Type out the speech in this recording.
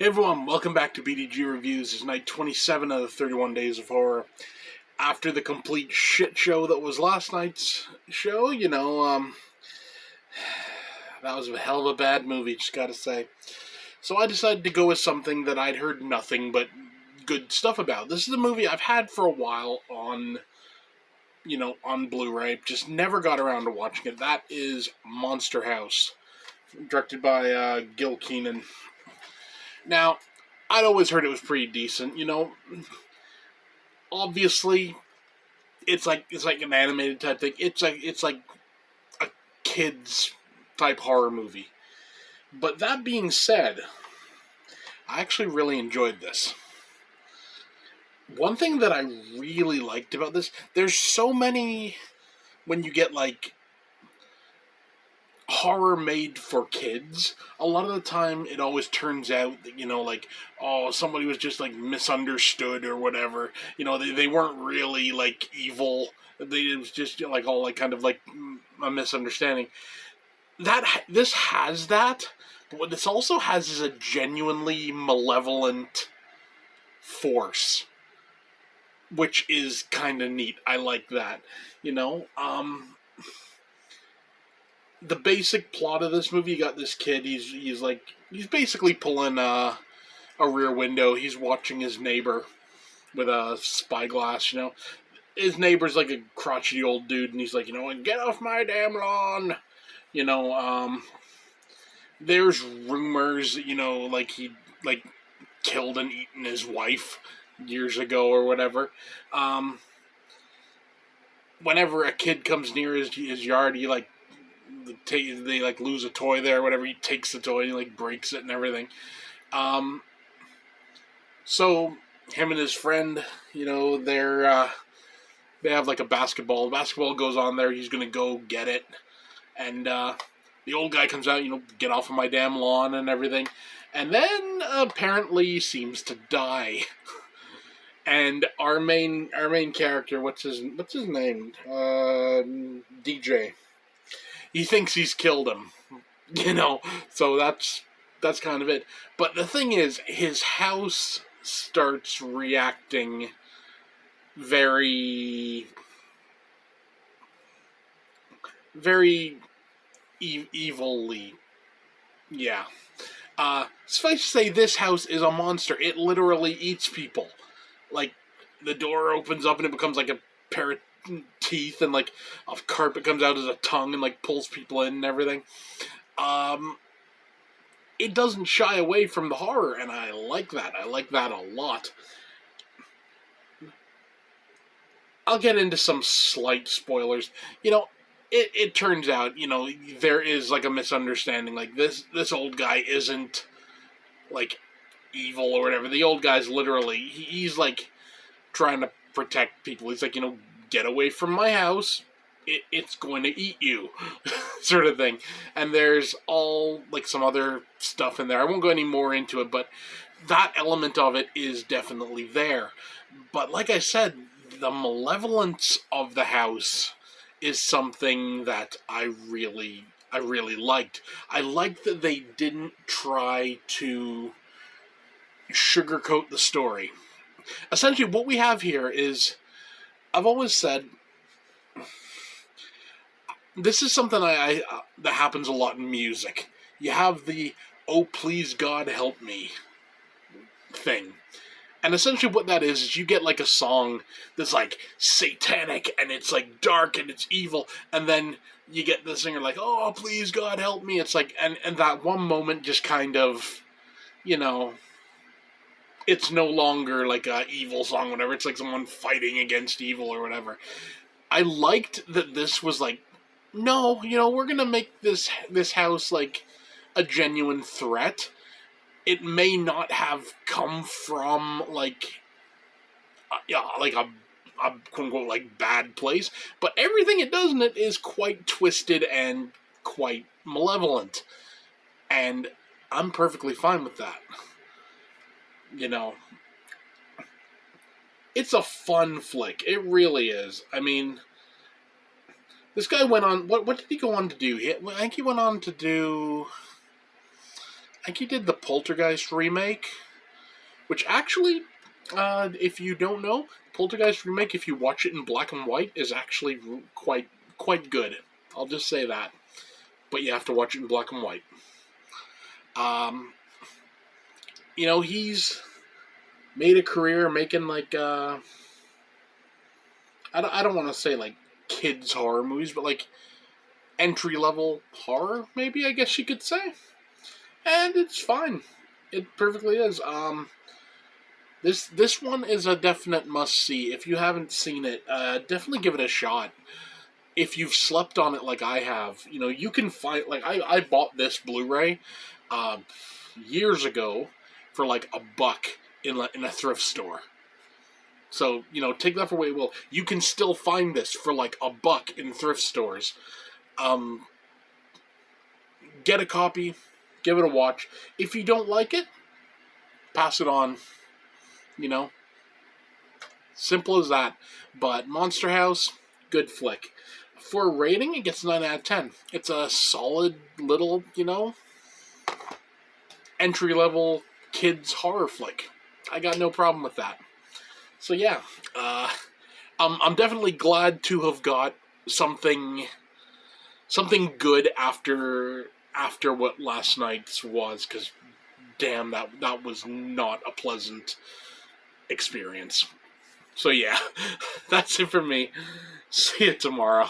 Hey everyone, welcome back to BDG Reviews. It's night 27 of the 31 Days of Horror. After the complete shit show that was last night's show, that was a hell of a bad movie, just gotta say. So I decided to go with something that I'd heard nothing but good stuff about. This is a movie I've had for a while on Blu-ray, just never got around to watching it. That is Monster House, directed by Gil Kenan. Now, I'd always heard it was pretty decent, obviously it's like an animated type thing. It's like a kids type horror movie. But that being said, I actually really enjoyed this. One thing that I really liked about this, there's so many when you get like horror made for kids, a lot of the time it always turns out that, oh, somebody was just like misunderstood or whatever. They weren't really like evil. It was just like all like kind of like a misunderstanding. This has that, but what this also has is a genuinely malevolent force, which is kind of neat. I like that. The basic plot of this movie, you got this kid, he's basically pulling a rear window. He's watching his neighbor with a spyglass. His neighbor's like a crotchety old dude, and he's like, get off my damn lawn. you know um there's rumors, like he like killed and eaten his wife years ago or whatever. Whenever a kid comes near his yard, he like they like lose a toy there or whatever. He takes the toy and he like breaks it and everything. Um, so him and his friend, they have like a basketball. The basketball goes on there. He's gonna go get it, and the old guy comes out. Get off of my damn lawn and everything, and then apparently seems to die. And our main character, what's his name? DJ. He thinks he's killed him, So that's kind of it. But the thing is, his house starts reacting very, very evilly. Yeah. Suffice to say, this house is a monster. It literally eats people. Like, the door opens up and it becomes like a pair of teeth, and like a carpet comes out as a tongue and like pulls people in and everything. It doesn't shy away from the horror, and I like that. I like that a lot. I'll get into some slight spoilers. It turns out, there is like a misunderstanding. Like this old guy isn't like evil or whatever. The old guy's literally, he's like trying to protect people. He's like, get away from my house. It's going to eat you, sort of thing. And there's all like some other stuff in there. I won't go any more into it, but that element of it is definitely there. But like I said, the malevolence of the house is something that I really liked. I liked that they didn't try to sugarcoat the story. Essentially, what we have here is, I've always said, this is something that happens a lot in music. You have the "Oh please God help me" thing, and essentially what that is you get like a song that's like satanic and it's like dark and it's evil, and then you get the singer like, "Oh please God help me." It's like, and that one moment just kind of, it's no longer like a evil song, whatever. It's like someone fighting against evil or whatever. I liked that this was like, no, we're gonna make this house like a genuine threat. It may not have come from like, like a quote unquote like bad place, but everything it does in it is quite twisted and quite malevolent, and I'm perfectly fine with that. It's a fun flick. It really is. I mean, this guy went on. What did he go on to do? I think he went on to do. I think he did the Poltergeist remake, which actually, if you don't know, Poltergeist remake, if you watch it in black and white, is actually quite good. I'll just say that. But you have to watch it in black and white. Um, he's made a career making like I don't want to say like kids horror movies, but like entry level horror, maybe I guess you could say, and it's fine. It perfectly is. This one is a definite must see. If you haven't seen it, definitely give it a shot. If you've slept on it like I have, you can find like I bought this Blu-ray uh, years ago for like $1 in a thrift store. So, take that for what you will. You can still find this for like $1 in thrift stores. Um, get a copy, give it a watch. If you don't like it, pass it on. You know, simple as that. But Monster House, good flick. For a rating, it gets 9 out of 10. It's a solid little, entry level kids horror flick. I got no problem with that. So yeah, I'm definitely glad to have got something good after what last night's was, because damn, that was not a pleasant experience. So yeah, that's it for me. See you tomorrow.